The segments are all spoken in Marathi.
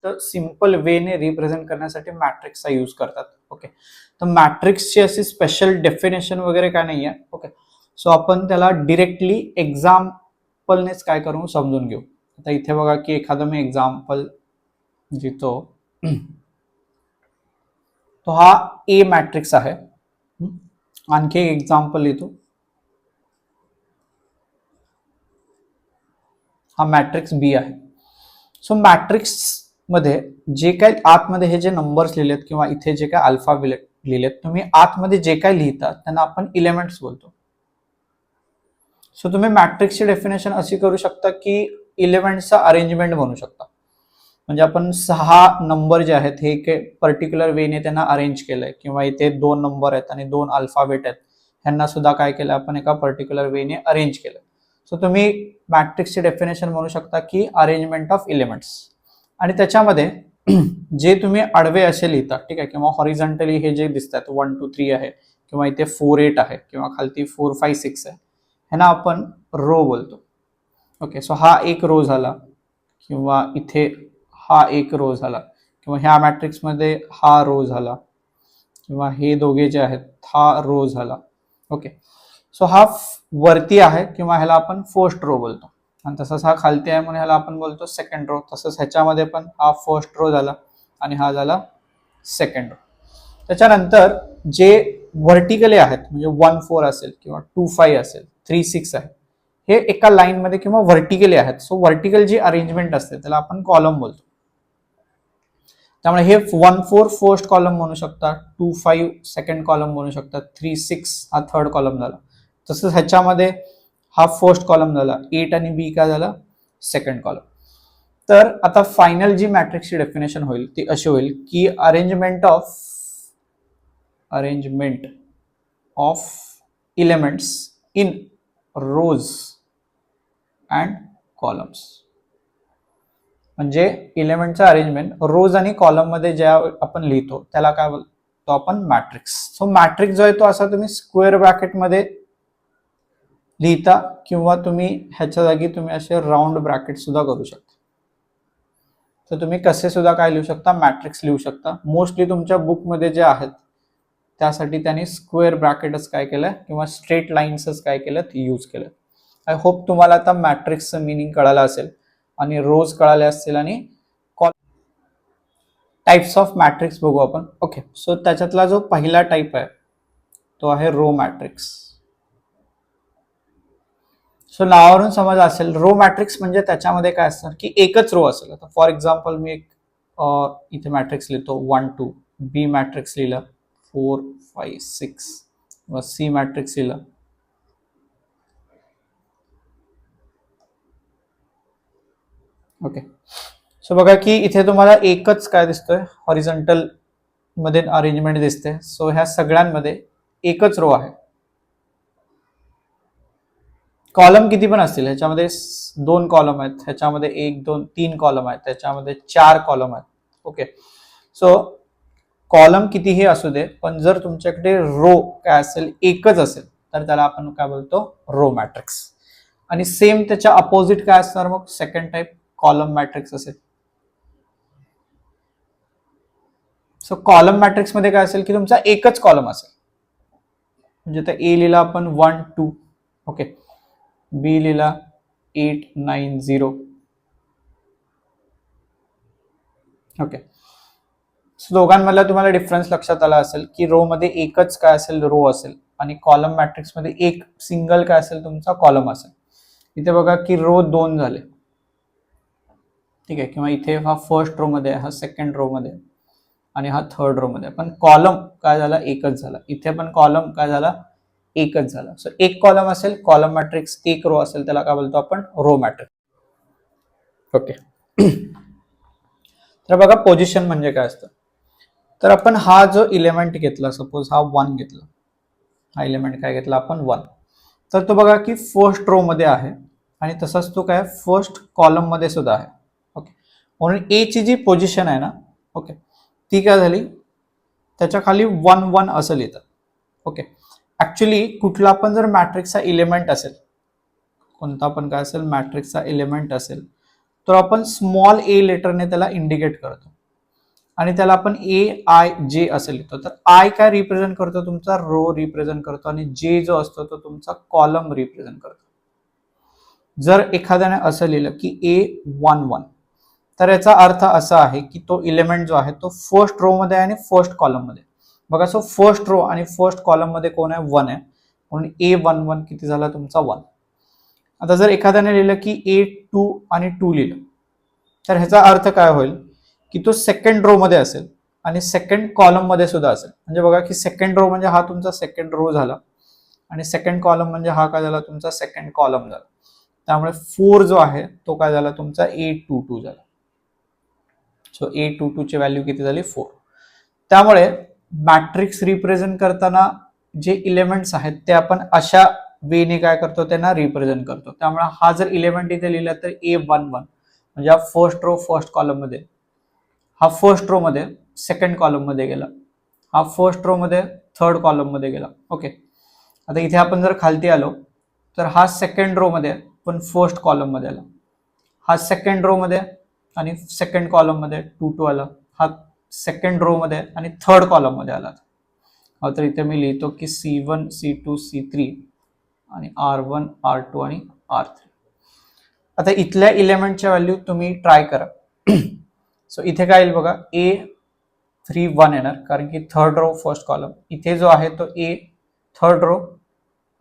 सिंपल वेने रिप्रेझेंट करण्यासाठी मॅट्रिक्सचा यूज करतात. ओके, तर मॅट्रिक्सची अशी स्पेशल डेफिनेशन वगैरे काय नाही आहे. ओके, सो आपण त्याला डिरेक्टली एक्झाम्पलनेच काय करू समजून घेऊ. आता इथे बघा की एखादं मी एक्झाम्पल लिहितो. तो हा ए मॅट्रिक्स आहे. आणखी एक एक्झाम्पल लिहितो. हा मॅट्रिक्स बी आहे. सो मॅट्रिक्स मध्ये जे काही आतमध्ये हे जे नंबर्स लिहिलेत किंवा इथे जे काही अल्फाबेट लिहिलेत, तुम्ही आतमध्ये जे काही लिहितात त्यांना आपण इलेमेंट्स बोलतो. सो तुम्ही मॅट्रिक्सची डेफिनेशन अशी करू शकता की इलेमेंट्सचा अरेंजमेंट बनवू शकता. म्हणजे आपण 6 नंबर जे आहेत हे एक पर्टिक्युलर वेने त्यांना अरेंज केलंय, किंवा इथे 2 नंबर आहेत आणि 2 अल्फाबेट आहेत, ह्यांना सुद्धा काय केलं आपण एका पर्टिक्युलर वेने अरेंज केलं. सो तुम्ही मॅट्रिक्सची डेफिनेशन म्हणू शकता की अरेंजमेंट ऑफ इलेमेंट्स. आणि त्याच्यामध्ये जे तुम्ही आडवे असे लिहितात, ठीक आहे, किंवा हॉरिझॉन्टली हे जे दिसतात 1 2 3 आहे, किंवा इथे 4 8 आहे, किंवा खालती 4 5 6 आहे, ह्यांना आपण रो बोलतो. ओके, सो हा एक रो झाला, किंवा इथे हा एक रो झाला, किंवा ह्या मॅट्रिक्स मध्ये हा रो झाला, किंवा हे दोघे जे आहेत हा रो झाला. ओके, सो हा वरती आहे किंवा ह्याला आपण फर्स्ट रो बोलतो, आणि तसंच हा खालती आहे म्हणून ह्याला आपण बोलतो सेकंड रो. तसंच ह्याच्यामध्ये पण हा फर्स्ट रो झाला आणि हा झाला सेकंड रो. त्याच्यानंतर जे व्हर्टिकली आहेत, म्हणजे 1 4 असेल, किंवा 2 5 असेल, 3 6 आहे, हे एका लाईन मध्ये किंवा व्हर्टिकली आहेत. सो व्हर्टिकल जी अरेंजमेंट असते त्याला आपण कॉलम बोलतो. त्यामुळे हे 1 4 फर्स्ट कॉलम म्हणू शकता, 2 5 सेकंड कॉलम म्हणू शकता, 3 6 हा थर्ड कॉलम झाला. तसंच ह्याच्यामध्ये हा फर्स्ट कॉलम झाला, 8 आणि बी काय झाला सेकंड कॉलम. तर आता फायनल जी मॅट्रिक्सची डेफिनेशन होईल ती अशी होईल की arrangement of elements in rows and columns. म्हणजे इलेमेंटचं अरेंजमेंट रोज आणि कॉलम मध्ये ज्या आपण लिहितो त्याला काय बोलतो आपण मॅट्रिक्स. सो मॅट्रिक्स जो आहे तो असा तुम्ही स्क्वेअर ब्रॅकेट मध्ये लिहिता, किंवा तुम्ही ह्याच्या जागी तुम्ही असे राऊंड ब्रॅकेट सुद्धा करू शकता. तर तुम्ही कसे सुद्धा काय लिहू शकता, मॅट्रिक्स लिहू शकता. मोस्टली तुमच्या बुकमध्ये जे आहेत त्यासाठी त्यांनी स्क्वेअर ब्रॅकेटच काय केलं, किंवा स्ट्रेट लाईन्सच काय केलं यूज केलं. आय होप तुम्हाला आता मॅट्रिक्सचं मिनिंग कळालं असेल आणि रोज कळाले असतील. आणि टाइप्स ऑफ मॅट्रिक्स बघू आपण. ओके, सो त्याच्यातला जो पहिला टाइप आहे तो आहे रो मॅट्रिक्स. सो नावावरून समज असेल रो मॅट्रिक्स म्हणजे त्याच्यामध्ये काय असतं की एकच रो असेल. आता फॉर एक्झाम्पल मी एक इथे मॅट्रिक्स लिहितो 1 2, बी मॅट्रिक्स लिहिलं 4 5 6, व सी मॅट्रिक्स लिहिलं. ओके, सो बघा की इथे तुम्हाला एकच काय दिसतोय, हॉरिझॉन्टल मध्ये अरेंजमेंट दिसते. सो ह्या सगळ्यांमध्ये एकच रो आहे. कॉलम किती पण असतील, ह्याच्यामध्ये 2 कॉलम आहेत, ह्याच्यामध्ये 1 2 3 कॉलम आहेत, त्याच्यामध्ये 4 कॉलम आहेत. ओके, सो कॉलम कितीही असू दे, पण जर तुमच्याकडे रो काय असेल एकच असेल तर त्याला आपण काय बोलतो रो मॅट्रिक्स. आणि सेम त्याच्या अपोजिट काय असणार मग सेकंड टाइप कॉलम मॅट्रिक्स असेल. सो कॉलम मॅट्रिक्स मध्ये काय असेल की तुमचा एकच कॉलम असेल. म्हणजे आता ए लिहिला आपण 1 2, ओके, बी लिहिला 8 9 0. ओके, दोघांमधला तुम्हाला डिफरन्स लक्षात आला असेल की रो मध्ये एकच काय असेल रो असेल, आणि कॉलम मॅट्रिक्स मध्ये एक सिंगल काय असेल तुमचा कॉलम असेल. इथे बघा की रो 2 झाले, ठीक आहे, किंवा इथे हा फर्स्ट रो मध्ये, हा सेकंड रो मध्ये, आणि हा थर्ड रो मध्ये. पण कॉलम काय झाला एकच झाला. इथे पण कॉलम काय झाला एकच झाला. सो एक कॉलम असेल कॉलम मॅट्रिक्स, एक रो असेल त्याला काय बोलतो आपण रो मॅट्रिक्स. ओके, तर बघा पोझिशन म्हणजे काय असतं. तर आपण हा जो इलेमेंट घेतला, सपोज हा 1 घेतला, हा इलेमेंट काय घेतला आपण 1, तर तो बघा की फर्स्ट रो मध्ये आहे, आणि तसाच तो काय फर्स्ट कॉलम मध्ये सुद्धा आहे. ओके, म्हणून ए ची जी पोझिशन आहे ना, ओके, ती काय झाली त्याच्या खाली 1 1 असं लिहितात. ओके, ऍक्च्युली कुठला पण जर मॅट्रिक्सचा इलेमेंट असेल, कोणता पण काय असेल मॅट्रिक्सचा इलेमेंट असेल, तर आपण स्मॉल ए लेटरने त्याला इंडिकेट करतो आणि त्याला आपण AIJ असं लिहितो. तर आय काय रिप्रेझेंट करतो, तुमचा रो रिप्रेझेंट करतो आणि जे जो असतो तो तुमचा कॉलम रिप्रेझेंट करतो. जर एखाद्याने असं लिहिलं की A11 तर याचा अर्थ असा आहे की तो इलेमेंट जो आहे तो फर्स्ट रो मध्ये आहे आणि फर्स्ट कॉलम मध्ये. बघा, सो फर्स्ट रो आणि फर्स्ट कॉलम मध्ये कोण आहे, 1 आहे, म्हणून A11 किती झाला तुमचा 1. आता जर एखाद्याने लिहिलं की A2 आणि 2 लिहिलं तर ह्याचा अर्थ काय होईल की तो सेकंड रो मध्ये असेल आणि सेकंड कॉलम मध्ये सुद्धा असेल. म्हणजे बघा की सेकंड रो म्हणजे हा तुमचा सेकंड रो झाला आणि सेकंड कॉलम म्हणजे हा काय झाला तुमचा सेकंड कॉलम झाला. त्यामुळे 4 जो आहे तो काय झाला तुमचा A22 झाला. सो A22 ची व्हॅल्यू किती झाली, 4. त्यामुळे मॅट्रिक्स रिप्रेझेंट करताना जे इलेमेंट्स आहेत ते आपण अशा वेने काय करतो, त्यांना रिप्रेझेंट करतो. त्यामुळे हा जर इलेमेंट इथे लिहिला तर A11 म्हणजे हा फर्स्ट रो फर्स्ट कॉलम मध्ये, हा फर्स्ट रो मध्ये सेकंड कॉलम मध्ये गेला, हा फर्स्ट रो मध्ये थर्ड कॉलम मध्ये गेला. ओके, आता इथे आपण जर खालती आलो तर हा सेकंड रो मध्ये पण फर्स्ट कॉलम मध्ये आला, हा सेकंड रो मध्ये आणि सेकंड कॉलम मध्ये 2 आला, हा सेकंड रो मध्ये आणि थर्ड कॉलम मध्ये आला. तर इथे मी लिहितो की C1 C2 C3 आणि R1 R2 आणि R3. आता इथल्या इलेमेंटच्या व्हॅल्यू तुम्ही ट्राय करा. सो इथे काय येईल बघा, A31 येणार कारण की थर्ड रो फर्स्ट कॉलम. इथे जो आहे तो A थर्ड रो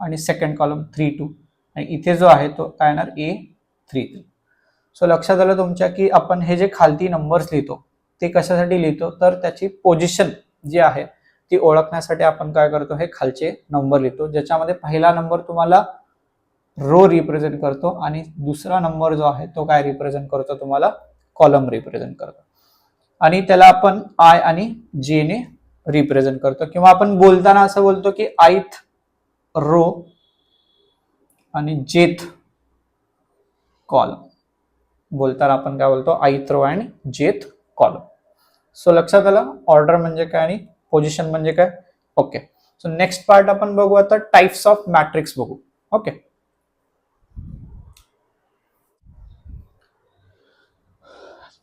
आणि सेकंड कॉलम 3-2 आणि इथे जो आहे तो काय येणार A33. सो लक्षात आलं तुमच्या की आपण हे जे खालती नंबर्स लिहितो ते कशासाठी लिहितो, तर त्याची पोझिशन जी आहे ती ओळखण्यासाठी आपण काय करतो, हे खालचे नंबर लिहितो, ज्याच्यामध्ये पहिला नंबर तुम्हाला रो रिप्रेझेंट करतो आणि दुसरा नंबर जो आहे तो काय रिप्रेझेंट करतो, तुम्हाला कॉलम रिप्रेझेंट करतो. आणि त्याला आपण आय आणि जे ने रिप्रेझेंट करतो, किंवा आपण बोलताना असं बोलतो की आयथ रो आणि जेथ कॉलम. बोलताना आपण काय बोलतो, आयथ रो आणि जेथ कॉलम. सो लक्षात आलं ऑर्डर म्हणजे काय आणि पोझिशन म्हणजे काय. ओके, सो नेक्स्ट पार्ट आपण बघू आता टाइप्स ऑफ मॅट्रिक्स बघू. ओके,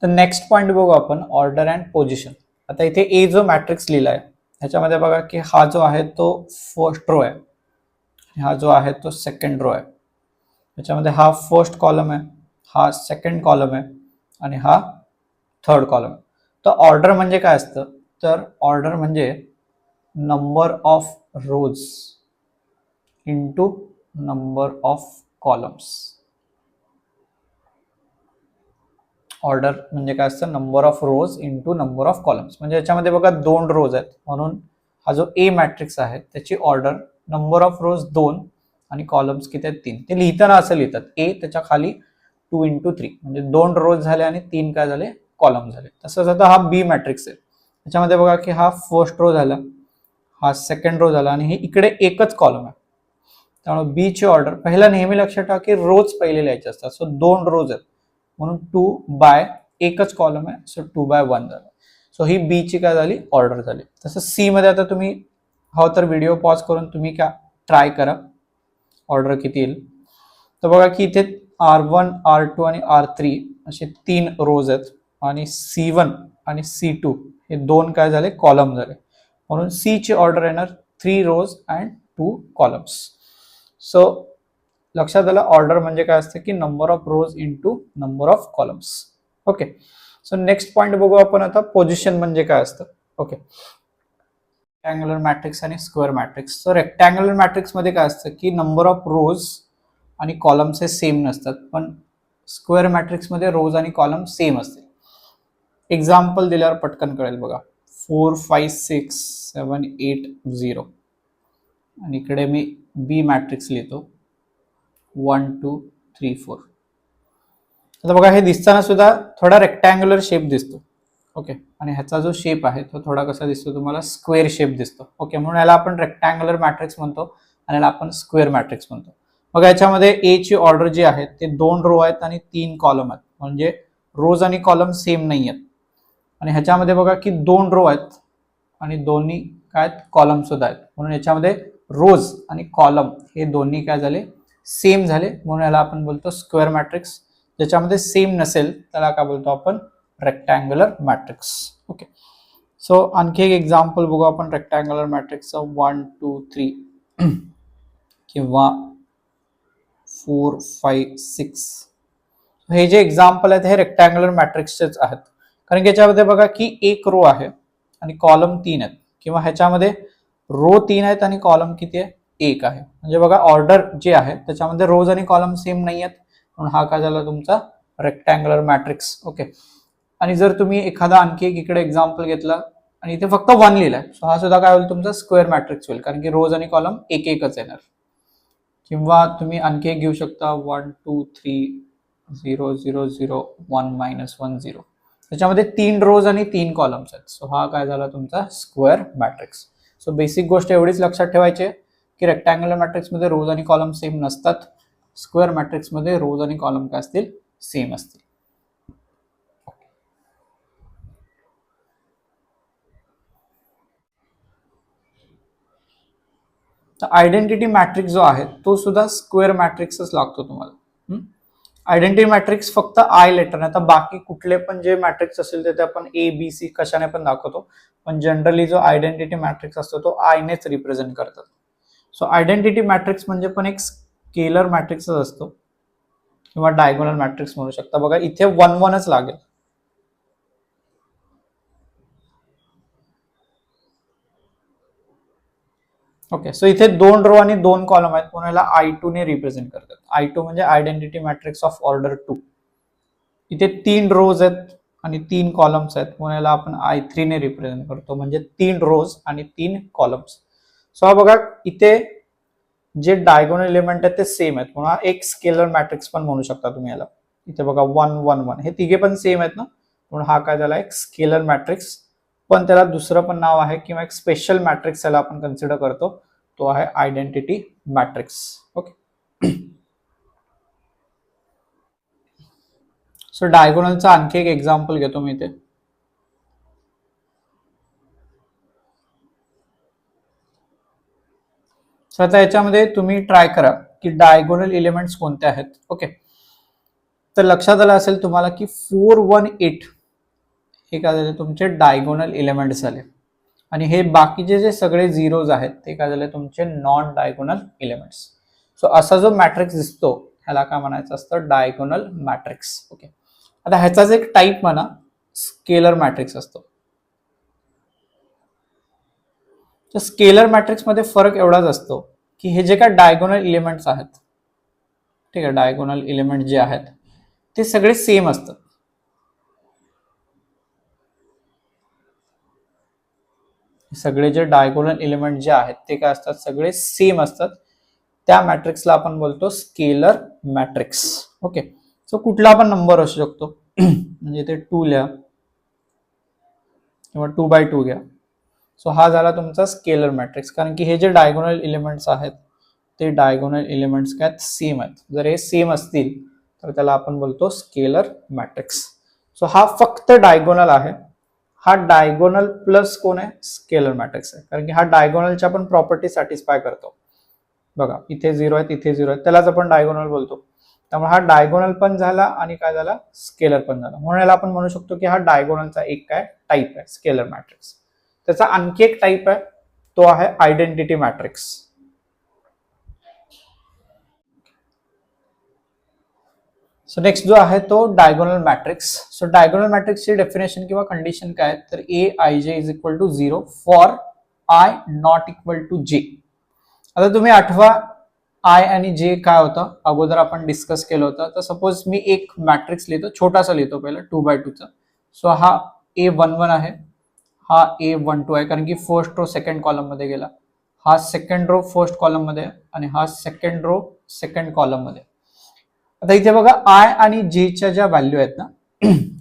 तर नेक्स्ट पॉइंट बघू आपण ऑर्डर अँड पोझिशन. आता इथे ए जो मॅट्रिक्स लिहिलाय ह्याच्यामध्ये बघा की हा जो आहे तो फर्स्ट रो आहे, हा जो आहे तो सेकंड रो आहे, त्याच्यामध्ये हा फर्स्ट कॉलम आहे, हा सेकंड कॉलम आहे आणि हा थर्ड कॉलम आहे. तर ऑर्डर म्हणजे काय असतं, तर ऑर्डर म्हणजे number of rose into number of columns. Order म्हणजे काय असतं, number of rose into number of columns. म्हणजे याच्यामध्ये बघा 2 रोज आहेत म्हणून हा जो ए मॅट्रिक्स आहे त्याची ऑर्डर नंबर ऑफ रोज 2 आणि कॉलम्स किती आहेत 3. ते लिहिताना असं लिहितात ए त्याच्या खाली 2 इंटू 3 म्हणजे 2 रोज झाले आणि 3 काय झाले, कॉलम झाले. तसंच आता हा बी मॅट्रिक्स आहे, त्याच्यामध्ये बघा की हा फर्स्ट रो झाला, हा सेकंड रो झाला आणि हे इकडे एकच कॉलम आहे. त्यामुळे बी ची ऑर्डर पहिला नेहमी लक्षात ठेवा की रोज पहिले लिहायचे असतात. सो 2 रोज आहेत म्हणून 2 बाय एकच कॉलम आहे, सो 2 बाय 1 झालं. सो ही बी ची काय झाली, ऑर्डर झाली. तसं सी मध्ये आता तुम्ही हो तर व्हिडिओ पॉज करून तुम्ही काय ट्राय करा ऑर्डर किती येईल. तर बघा की इथे R1 R2 आणि R3 असे 3 रोज आहेत आणि C1 आणि C2 हे 2 काय झाले, कॉलम झाले. म्हणून सी ची ऑर्डर येणार 3 रोज अँड 2 कॉलम्स. सो लक्षात आलं ऑर्डर म्हणजे काय असतं की number of rose into number of columns. Okay, so next point बघू आपण आता पोझिशन म्हणजे काय असतं. ओके, रेक्टँग्युलर मॅट्रिक्स आणि square matrix. So rectangular matrix मध्ये काय असतं की नंबर ऑफ रोज आणि कॉलम्स हे सेम नसतात, पण स्क्वेअर मॅट्रिक्स मध्ये रोज आणि कॉलम सेम असते. एक्झाम्पल दिल्यावर पटकन कळेल बघा, 4 5 6 7 8 0 आणि इकडे मी बी मॅट्रिक्स लिहितो 1 2 3 4. आता बघा हे दिसताना सुद्धा थोडा रेक्टँग्युलर शेप दिसतो. ओके, आणि ह्याचा जो शेप आहे तो थोडा कसा दिसतो तुम्हाला, स्क्वेअर शेप दिसतो. ओके, म्हणून याला आपण रेक्टँग्युलर मॅट्रिक्स म्हणतो आणि याला आपण स्क्वेअर मॅट्रिक्स म्हणतो. बघा याच्यामध्ये ए ची ऑर्डर जी आहे ते 2 रो आहेत आणि 3 कॉलम आहेत, म्हणजे रोज आणि कॉलम सेम नाही आहेत. आणि ह्याच्यामध्ये बघा की 2 रो आहेत आणि दोन्ही काय कॉलम सुद्धा आहेत, म्हणून याच्यामध्ये रोज आणि कॉलम हे दोन्ही काय झाले, सेम झाले, म्हणून याला आपण बोलतो स्क्वेअर मॅट्रिक्स. ज्याच्यामध्ये सेम नसेल त्याला काय बोलतो आपण, रेक्टँग्युलर मॅट्रिक्स. ओके, सो आणखी एक एक्झाम्पल बघू आपण रेक्टँग्युलर मॅट्रिक्सचं. 1 2 3 किंवा 4 5 6. हे जे एक्झाम्पल आहेत हे रेक्टँग्युलर मॅट्रिक्सचेच आहेत, कारण की याच्यामध्ये बघा की एक रो आहे आणि कॉलम 3 आहेत, किंवा ह्याच्यामध्ये रो 3 आहेत आणि कॉलम किती आहे, 1 आहे. म्हणजे बघा ऑर्डर जे आहे त्याच्यामध्ये रोज आणि कॉलम सेम नाही आहेत, म्हणून हा काय झाला तुमचा रेक्टँग्युलर मॅट्रिक्स. ओके, आणि जर तुम्ही एखादा आणखी एक इकडे एक्झाम्पल घेतला आणि इथे फक्त 1 लिहिलाय, सो हा सुद्धा काय होईल तुमचा स्क्वेअर मॅट्रिक्स होईल, कारण की रोज आणि कॉलम एक एकच येणार. किंवा तुम्ही आणखी एक घेऊ शकता 1 2 3 0 0 0 1 -1 0. त्याच्यामध्ये 3 रोज आणि 3 कॉलम्स आहेत, सो हा काय झाला तुमचा स्क्वेअर मॅट्रिक्स. सो बेसिक गोष्ट एवढीच लक्षात ठेवायची की रेक्टँग्युलर मॅट्रिक्समध्ये रोज आणि कॉलम सेम नसतात, स्क्वेअर मॅट्रिक्समध्ये रोज आणि कॉलम काय असतील, सेम असतील. तर आयडेंटिटी मॅट्रिक्स जो आहे तो सुद्धा स्क्वेअर मॅट्रिक्सच लागतो तुम्हाला. आयडेंटिटी मॅट्रिक्स फक्त आय लेटर नाही, तर बाकी कुठले पण जे मॅट्रिक्स असेल ते आपण ए बी सी कशाने पण दाखवतो, पण जनरली जो आयडेंटिटी मॅट्रिक्स असतो तो आय नेच रिप्रेझेंट करतात. सो आयडेंटिटी मॅट्रिक्स म्हणजे पण एक स्केलर मॅट्रिक्सच असतो किंवा डायगोनल मॅट्रिक्स म्हणू शकता. बघा इथे 1 1च लागेल. ओके, सो इथे 2 रो आणि 2 कॉलम आहेत, म्हणून याला I2 ने रिप्रेझेंट करतात. I2 म्हणजे आयडेंटिटी मॅट्रिक्स ऑफ ऑर्डर 2. इथे 3 रोज आहेत आणि 3 कॉलम्स आहेत, म्हणून याला आपण I3 ने रिप्रेझेंट करतो, म्हणजे 3 रोज आणि 3 कॉलम्स. सो हा बघा इथे जे डायगोनल एलिमेंट आहेत ते सेम आहेत, म्हणून हा एक स्केलर मॅट्रिक्स पण म्हणू शकता तुम्ही याला. इथे बघा 1 1 1 हे तिघे पण सेम आहेत ना, म्हणून हा काय झाला एक स्केलर मॅट्रिक्स. पण त्याला दुसरं पण नाव आहे किंवा एक स्पेशल मॅट्रिक्स याला आपण कन्सिडर करतो, तो आहे आयडेंटिटी मॅट्रिक्स. ओके, सो डायगोनलचा आणखी एक एक्झाम्पल घेतो मी इथे. सो आता याच्यामध्ये तुम्ही ट्राय करा की डायगोनल एलिमेंट्स कोणते आहेत. ओके, तर लक्षात आलं असेल तुम्हाला की 4 1 8 हे काय झाले तुमचे डायगोनल एलिमेंट्स झाले, आणि हे बाकीचे जे सगळे झिरोज आहेत ते काय झाले तुमचे नॉन डायगोनल एलिमेंट्स. सो असा जो मॅट्रिक्स दिसतो ह्याला काय म्हणायचं असतं, डायगोनल मॅट्रिक्स. ओके, आता ह्याचाच एक टाईप म्हणा स्केलर मॅट्रिक्स असतो. तर स्केलर मॅट्रिक्स मध्ये फरक एवढाच असतो की हे जे काय डायगोनल एलिमेंट्स आहेत, ठीक आहे, डायगोनल एलिमेंट जे आहेत ते सगळे सेम असतात. सगळे जे डायगोनल एलिमेंट जे आहेत ते काय असतात, सगळे सेम असतात. त्या मॅट्रिक्सला आपण बोलतो स्केलर मॅट्रिक्स. ओके, सो कुठला पण नंबर असू शकतो म्हणजे इथे 2 लिहा किंवा 2/2 घ्या. सो हा झाला तुमचा स्केलर मॅट्रिक्स, कारण की हे जे डायगोनल एलिमेंट्स आहेत ते डायगोनल एलिमेंट्स काय सेम आहेत. जर हे सेम असतील तर त्याला आपण बोलतो स्केलर मॅट्रिक्स. सो हा फक्त डायगोनल आहे, हा डायगोनल प्लस कोण आहे, स्केलर मॅट्रिक्स आहे, कारण की हा डायगोनलच्या पण प्रॉपर्टी सॅटिस्फाय करतो. बघा इथे 0 आहेत, इथे 0 आहेत, त्यालाच आपण डायगोनल बोलतो. त्यामुळे हा डायगोनल पण झाला आणि काय झाला स्केलर पण झाला, म्हणून याला आपण म्हणू शकतो की हा डायगोनलचा एक काय टाईप आहे स्केलर मॅट्रिक्स. त्याचा आणखी एक टाईप आहे तो आहे आयडेंटिटी मॅट्रिक्स. सो नेक्स्ट जो आहे तो डायगोनल मॅट्रिक्स. सो डायगोनल मॅट्रिक्सची डेफिनेशन किंवा कंडिशन काय आहे, तर Aij is equal to 0 for I not equal to J. आता तुम्ही आठवा आय आणि जे काय होतं अगोदर आपण डिस्कस केलं होतं. तर सपोज मी एक मॅट्रिक्स लिहितो, छोटासा लिहितो पहिला 2/2 चा. सो हा A11 आहे, हा A12 आहे, कारण की फर्स्ट रो सेकंड कॉलम मध्ये गेला, हा सेकंड रो फर्स्ट कॉलम मध्ये आणि हा सेकंड रो सेकंड कॉलम मध्ये. आता इथे बघा आय आणि जेच्या ज्या व्हॅल्यू आहेत ना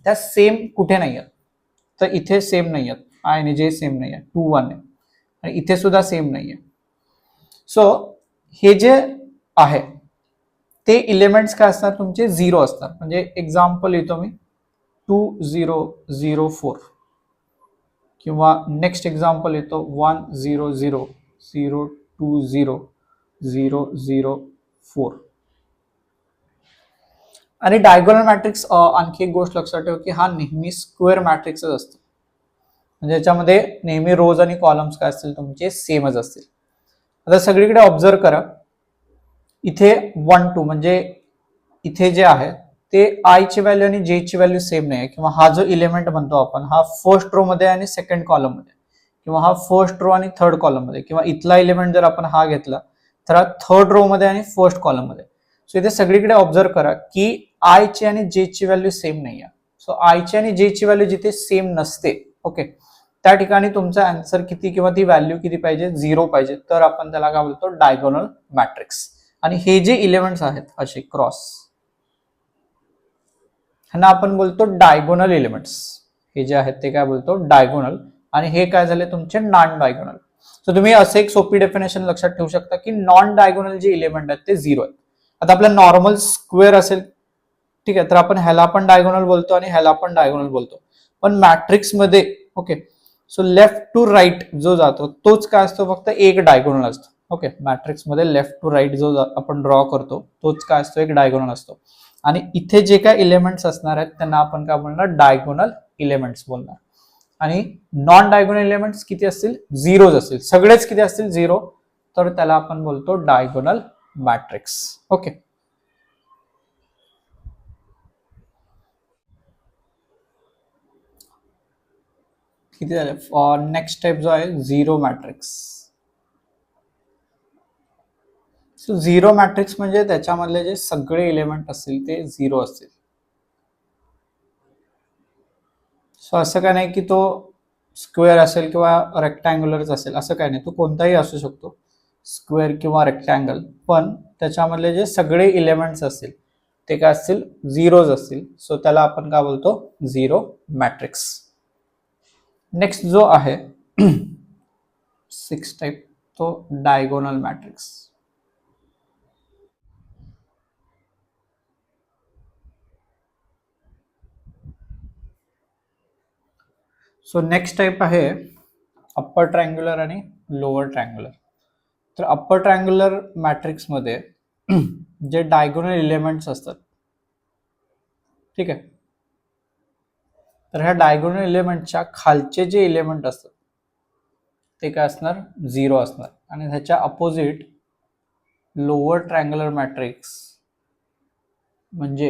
त्या सेम कुठे नाही आहेत, तर इथे सेम नाही आहेत, आय आणि जे सेम नाही आहे, 2 1 आहे, आणि इथे सुद्धा सेम नाही आहे. सो हे जे आहे ते एलिमेंट्स काय असतात तुमचे 0 असतात. म्हणजे एक्झाम्पल येतो मी 2 0 0 4 किंवा नेक्स्ट एक्झाम्पल येतो 1 0 0 0 2 0 0 0 4. आणि डायगोनल मॅट्रिक्स आणखी एक गोष्ट लक्षात ठेव की हा नेहमी स्क्वेअर मॅट्रिक्सच असतो, म्हणजे याच्यामध्ये नेहमी रोज आणि कॉलम्स काय असतील तुमचे सेमच असतील. आता सगळीकडे ऑब्झर्व करा, इथे 1 2 म्हणजे इथे जे आहे ते आय ची व्हॅल्यू आणि जे ची व्हॅल्यू सेम नाही, किंवा हा जो इलेमेंट म्हणतो आपण हा फर्स्ट रो मध्ये आणि सेकंड कॉलम मध्ये, किंवा हा फर्स्ट रो आणि थर्ड कॉलम मध्ये, किंवा इथला इलेमेंट जर आपण हा घेतला तर हा थर्ड रो मध्ये आणि फर्स्ट कॉलम मध्ये. सो इथे सगळीकडे ऑब्झर्व करा की आय ची आणि जे ची व्हॅल्यू सेम नाही आहे. सो आय ची आणि जे ची व्हॅल्यू जिथे सेम नसते, ओके, त्या ठिकाणी तुमचा आन्सर किती किंवा ती व्हॅल्यू किती पाहिजे, 0 पाहिजे, तर आपण त्याला काय बोलतो, डायगोनल मॅट्रिक्स. आणि हे जे इलेमेंट्स आहेत असे क्रॉस, ह्यांना आपण बोलतो डायगोनल एलिमेंट्स. हे जे आहेत ते काय बोलतो, डायगोनल. आणि हे काय झाले तुमचे नॉन डायगोनल. सो तुम्ही असं एक सोपी डेफिनेशन लक्षात ठेवू शकता की नॉन डायगोनल जे इलेमेंट आहेत ते 0 आहेत. आता आपला नॉर्मल स्क्वेअर असेल, ठीक आहे, तर आपण ह्याला पण डायगोनल बोलतो आणि ह्याला पण डायगोनल बोलतो. पण मॅट्रिक्स मध्ये, okay, so left to right जो जातो तोच काय असतो, फक्त एक डायगोनल असतो. ओके, मॅट्रिक्स मध्ये लेफ्ट टू राईट जो आपण ड्रॉ करतो तोच काय असतो, एक डायगोनल असतो. आणि इथे जे काय इलेमेंट्स असणार आहेत त्यांना आपण काय बोलणार, डायगोनल इलेमेंट्स बोलणार. आणि नॉन डायगोनल इलेमेंट्स किती असतील, 0 असतील, सगळेच किती असतील, 0, तर त्याला आपण बोलतो डायगोनल मॅट्रिक्स. ओके, किती झाले. नेक्स्ट टाइप जो आहे zero matrix. So zero matrix म्हणजे त्याच्यामधले जे सगळे एलिमेंट असतील ते 0 असतील. सो असं काय नाही की तो स्क्वेअर असेल किंवा रेक्टँग्युलरच असेल, असं काय नाही, तो कोणताही असू शकतो, स्क्वेअर किंवा रेक्टँगल, पण त्याच्यामधले जे सगळे एलिमेंट्स असतील ते काय असतील, 0 असतील. सो त्याला आपण काय बोलतो, झिरो मॅट्रिक्स. नेक्स्ट जो आहे 6 टाइप, तो diagonal matrix. So next type आहे अप्पर ट्रायंग्युलर आणि लोअर ट्रायंग्युलर. तर अप्पर ट्रायंग्युलर मॅट्रिक्स मध्ये जे डायगोनल एलिमेंट्स असतात, ठीक आहे, तर ह्या डायगोनल एलिमेंटच्या खालचे जे एलिमेंट असतात ते काय असणार, 0 असणार. आणि ह्याच्या अपोजिट लोअर ट्रायंग्युलर मॅट्रिक्स म्हणजे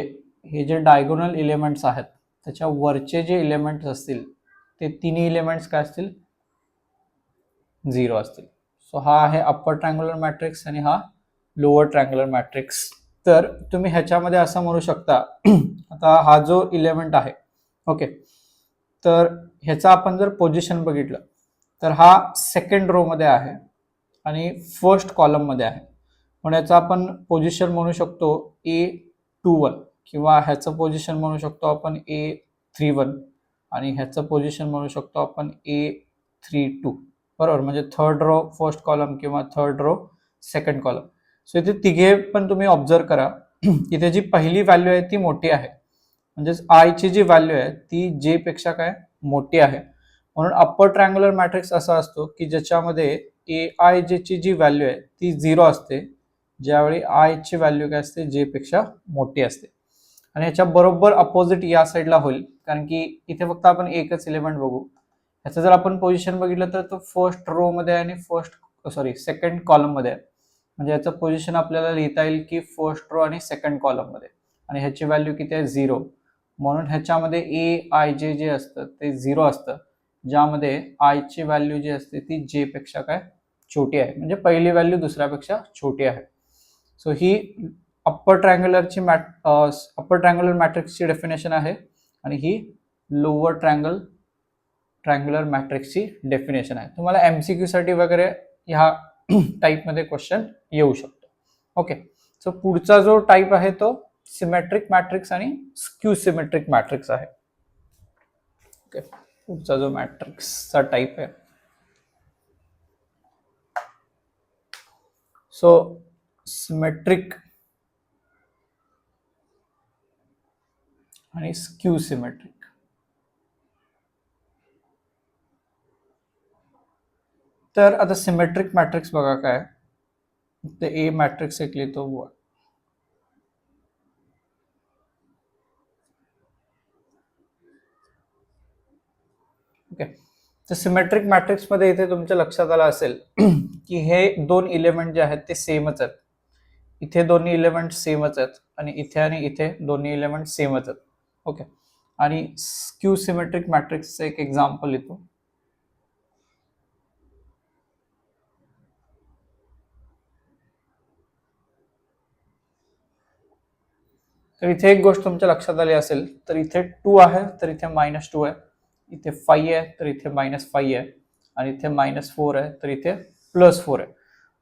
हे जे डायगोनल एलिमेंट्स आहेत त्याच्या वरचे जे एलिमेंट्स असतील ते तिन्ही एलिमेंट्स काय असतील, 0 असतील. सो हा आहे अप्पर ट्रायंग्युलर मॅट्रिक्स आणि हा लोअर ट्रायंग्युलर मॅट्रिक्स. तर तुम्ही ह्याच्यामध्ये असं म्हणू शकता, आता हा जो एलिमेंट आहे, ओके, तर ह्याचा आपण जर पोझिशन बघितलं तर हा सेकंड रो मध्ये आहे आणि फर्स्ट कॉलम मध्ये आहे. म्हणून याचा आपण पोझिशन म्हणू शकतो A21, किंवा ह्याचं पोझिशन म्हणू शकतो आपण A31, आणि ह्याचं पोझिशन म्हणू शकतो आपण A32, बरोबर. म्हणजे थर्ड रो फर्स्ट कॉलम किंवा third row second column. So इथे तिघे पण तुम्ही ऑब्झर्व करा, इथे जी पहिली व्हॅल्यू आहे ती मोठी आहे, म्हणजेच आय ची जी व्हॅल्यू आहे ती जे पेक्षा काय मोठी आहे. म्हणून अप्पर ट्रायंग्युलर मॅट्रिक्स असा असतो की ज्याच्यामध्ये ए आय जे ची जी व्हॅल्यू आहे ती 0 असते, ज्यावेळी आय ची व्हॅल्यू काय असते, जे पेक्षा मोठी असते. आणि ह्याच्या बरोबर अपोजिट या साईडला होईल, कारण की इथे फक्त आपण एकच एलिमेंट बघू. ह्याचं जर आपण पोझिशन बघितलं तर तो फर्स्ट रो मध्ये आणि सेकंड कॉलम मध्ये आहे. म्हणजे याचं पोझिशन आपल्याला लिहिता येईल की फर्स्ट रो आणि सेकंड कॉलम मध्ये, आणि ह्याची व्हॅल्यू किती आहे, 0. म्हणून ह्याच्यामध्ये ए आय जे असतं ते 0 असतं, ज्यामध्ये आय ची व्हॅल्यू जी असते ती जे पेक्षा काय छोटी आहे, म्हणजे पहिली व्हॅल्यू दुसऱ्यापेक्षा छोटी आहे. सो ही अप्पर ट्रायंग्युलर मॅट्रिक्सची डेफिनेशन आहे, आणि ही लोअर ट्रायंग्युलर मॅट्रिक्सची डेफिनेशन आहे. तुम्हाला एमसीक्यू साठी वगैरे ह्या टाईप मध्ये क्वेश्चन येऊ शकतो. ओके, सो पुढचा जो टाईप आहे तो सिमेट्रिक मॅट्रिक्स आणि स्क्यू सिमेट्रिक मॅट्रिक्स आहे. ओके, पुढचा जो मॅट्रिक्सचा टाईप आहे, सो सिमेट्रिक आणि स्क्यू सिमेट्रिक. तर आता सिमेट्रिक मॅट्रिक्स बघा काय, ते ए मॅट्रिक्स एक लिहितो, ओके. तर सिमेट्रिक मॅट्रिक्स मध्ये इथे तुमच्या लक्षात आलं असेल की हे दोन इलेमेंट जे आहेत ते सेमच आहेत. इथे दोन्ही इलेमेंट सेमच आहेत आणि इथे दोन्ही इलेमेंट सेमच आहेत. ओके. आणि स्क्यू सिमेट्रिक मॅट्रिक्सचं एक एक्झाम्पल येतो. तर इथे एक गोष्ट तुमच्या लक्षात आली असेल, तर इथे 2 आहे तर इथे -2 आहे, इथे 5 आहे तर इथे -5 आहे आणि इथे -4 आहे तर इथे +4 आहे.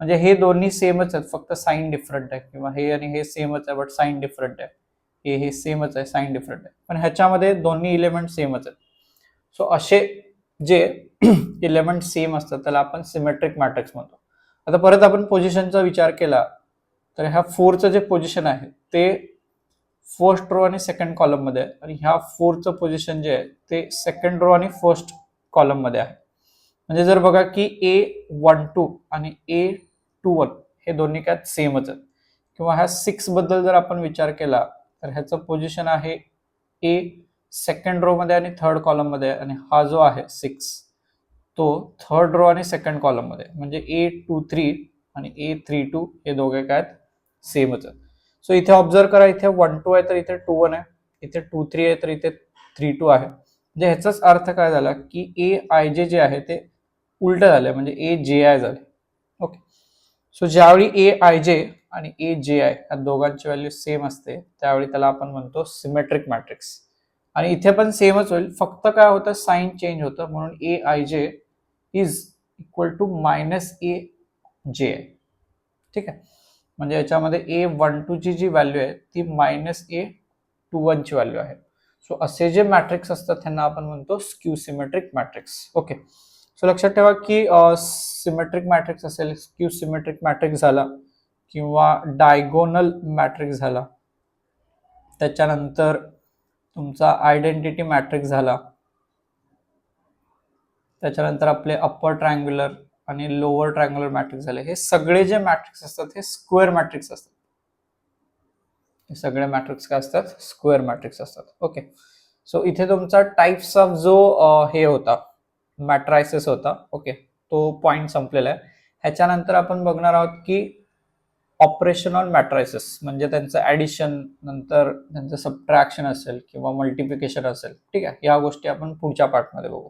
म्हणजे हे दोन्ही सेमच आहेत, फक्त साइन डिफरंट आहे, किंवा हे आणि हे सेमच आहे बट साइन डिफरंट आहे. हे सेमच आहे, साइन डिफरंट आहे, पण ह्याच्यामध्ये दोन्ही इलेमेंट सेमच आहेत. सो असे जे इलेमेंट सेम असतात त्याला आपण सिमेट्रिक मॅट्रिक्स म्हणतो. आता परत आपण पोझिशनचा विचार केला तर ह्या 4चं जे पोझिशन आहे ते फर्स्ट रो आणि सेकंड कॉलम मध्ये आहे, आणि ह्या 4चं पोझिशन जे आहे ते सेकंड रो आणि फर्स्ट कॉलम मध्ये आहे. म्हणजे जर बघा की A12 आणि A21 हे दोन्ही काय सेमच आहेत. किंवा ह्या 6 बद्दल जर आपण विचार केला तर ह्याचं पोझिशन आहे A सेकंड रो मध्ये आणि थर्ड कॉलम मध्ये, आणि हा जो आहे 6 तो थर्ड रो आणि सेकंड कॉलम मध्ये. म्हणजे A23 आणि A32 हे दोघे काय सेमच आहेत. सो इथे ऑब्झर्व करा, इथे 1-2 आहे तर इथे 2-1 आहे, इथे 2-3 आहे तर इथे 3-2 आहे. म्हणजे ह्याचाच अर्थ काय झाला की AIJ जे आहे ते उलट झाले, म्हणजे AJI झाले. ओके. सो ज्यावेळी AIJ आणि AJI या दोघांची व्हॅल्यू सेम असते त्यावेळी त्याला आपण म्हणतो सिमेट्रिक मॅट्रिक्स. आणि इथे पण सेमच होईल, फक्त काय होतं साइन चेंज होतं, म्हणून AIJ is equal to -AJI. ठीक आहे. म्हणजे याच्यामध्ये A12 ची जी व्हॅल्यू आहे ती -A21 ची व्हॅल्यू आहे. सो असे जे मॅट्रिक्स असतात त्यांना आपण म्हणतो skew symmetric matrix. Okay. So लक्षात ठेवा की सिमेट्रिक मॅट्रिक्स असेल, स्क्यू सिमेट्रिक मॅट्रिक्स झाला किंवा डायगोनल मॅट्रिक्स झाला, त्याच्यानंतर तुमचा आयडेंटिटी मॅट्रिक्स झाला, त्याच्यानंतर आपले अप्पर ट्रायंग्युलर आणि लोअर ट्रायंग्युलर मॅट्रिक्स झाले. हे सगळे जे मॅट्रिक्स असतात हे स्क्वेअर मॅट्रिक्स असतात. हे सगळे मॅट्रिक्स काय असतात? स्क्वेअर मॅट्रिक्स असतात. ओके. सो इथे तुमचा टाइप्स ऑफ जो हे होता मॅट्रायसेस होता, ओके, तो पॉइंट संपलेला आहे. ह्याच्यानंतर आपण बघणार आहोत की ऑपरेशन ऑन मॅट्रायसेस, म्हणजे त्यांचं ऍडिशन, नंतर त्यांचं सबट्रॅक्शन असेल किंवा मल्टिप्लिकेशन असेल. ठीक आहे. या गोष्टी आपण पुढच्या पार्टमध्ये बघू.